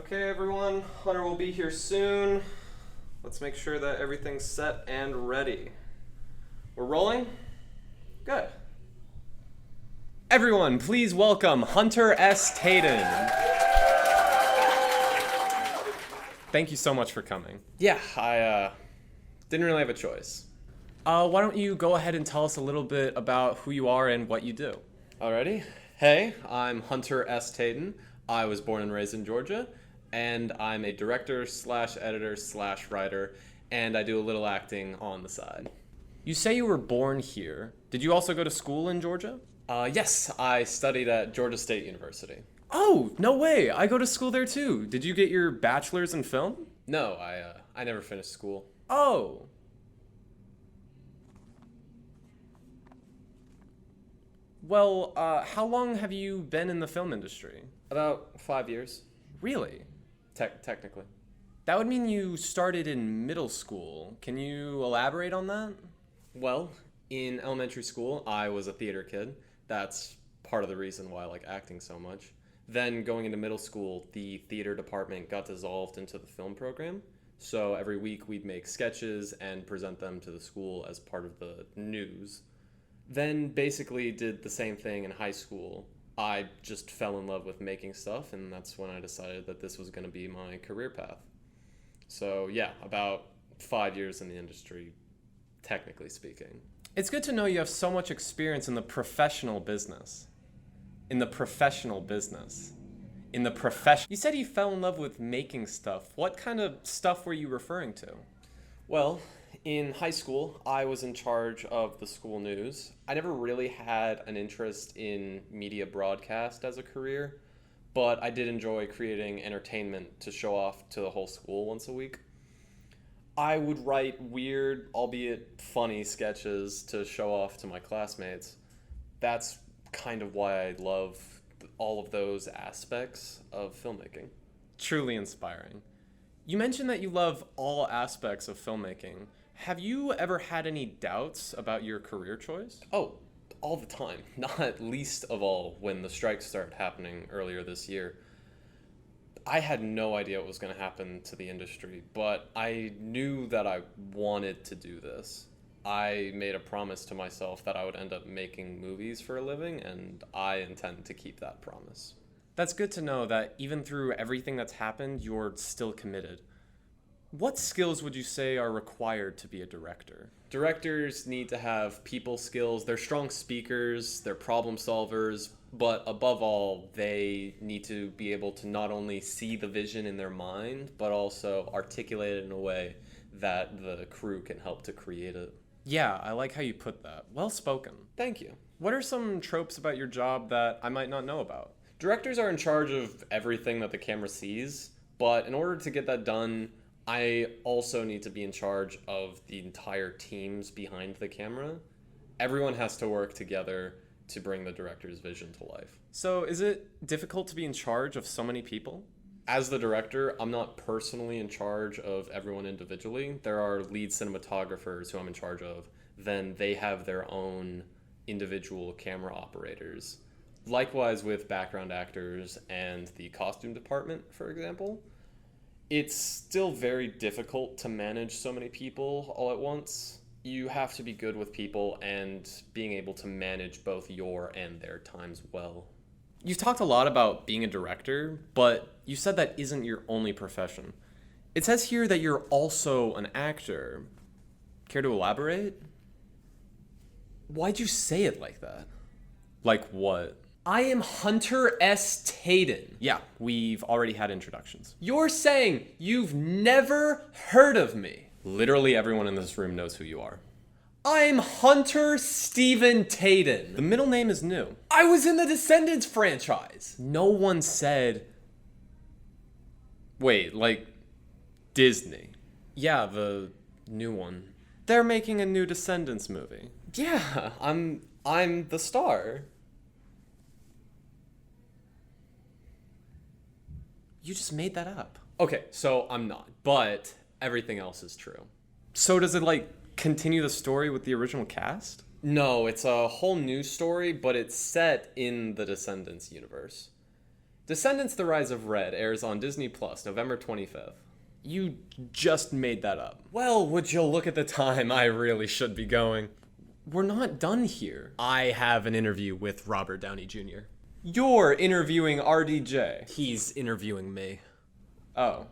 Okay, everyone, Hunter will be here soon. Let's make sure that everything's set and ready. We're rolling? Good. Everyone, please welcome Hunter S. Tadin. Thank you so much for coming. Yeah, I didn't really have a choice. Why don't you go ahead and tell us a little bit about who you are and what you do? Alrighty. Hey, I'm Hunter S. Tadin. I was born and raised in Georgia, and I'm a director slash editor slash writer, and I do a little acting on the side. You say you were born here. Did you also go to school in Georgia? Yes, I studied at Georgia State University. Oh, no way! I go to school there too. Did you get your bachelor's in film? No, I never finished school. Oh. Well, how long have you been in the film industry? About 5 years. Really? Technically. That would mean you started in middle school. Can you elaborate on that? Well, in elementary school, I was a theater kid. That's part of the reason why I like acting so much. Then going into middle school, the theater department got dissolved into the film program. So every week we'd make sketches and present them to the school as part of the news. Then basically did the same thing in high school. I just fell in love with making stuff, and that's when I decided that this was going to be my career path. So yeah, about 5 years in the industry, technically speaking. It's good to know you have so much experience in the professional business. You said you fell in love with making stuff. What kind of stuff were you referring to? Well, in high school, I was in charge of the school news. I never really had an interest in media broadcast as a career, but I did enjoy creating entertainment to show off to the whole school once a week. I would write weird, albeit funny sketches to show off to my classmates. That's kind of why I love all of those aspects of filmmaking. Truly inspiring. You mentioned that you love all aspects of filmmaking. Have you ever had any doubts about your career choice? Oh, all the time. Not least of all when the strikes started happening earlier this year. I had no idea what was going to happen to the industry, but I knew that I wanted to do this. I made a promise to myself that I would end up making movies for a living, and I intend to keep that promise. That's good to know that even through everything that's happened, you're still committed. What skills would you say are required to be a director? Directors need to have people skills. They're strong speakers, they're problem solvers, but above all, they need to be able to not only see the vision in their mind, but also articulate it in a way that the crew can help to create it. Yeah, I like how you put that. Well spoken. Thank you. What are some tropes about your job that I might not know about? Directors are in charge of everything that the camera sees, but in order to get that done, I also need to be in charge of the entire teams behind the camera. Everyone has to work together to bring the director's vision to life. So is it difficult to be in charge of so many people? As the director, I'm not personally in charge of everyone individually. There are lead cinematographers who I'm in charge of. Then they have their own individual camera operators. Likewise with background actors and the costume department, for example. It's still very difficult to manage so many people all at once. You have to be good with people and being able to manage both your and their times well. You've talked a lot about being a director, but you said that isn't your only profession. It says here that you're also an actor. Care to elaborate? Why'd you say it like that? Like what? I am Hunter S. Tadin. Yeah, we've already had introductions. You're saying you've never heard of me? Literally everyone in this room knows who you are. I'm Hunter Stephen Tadin. The middle name is new. I was in the Descendants franchise. No one said... Wait, like Disney? Yeah, the new one. They're making a new Descendants movie. Yeah, I'm the star. You just made that up. Okay, so I'm not, but everything else is true. So does it, continue the story with the original cast? No, it's a whole new story, but it's set in the Descendants universe. Descendants: The Rise of Red airs on Disney Plus November 25th. You just made that up. Well, would you look at the time, I really should be going. We're not done here. I have an interview with Robert Downey Jr. You're interviewing RDJ. He's interviewing me. Oh.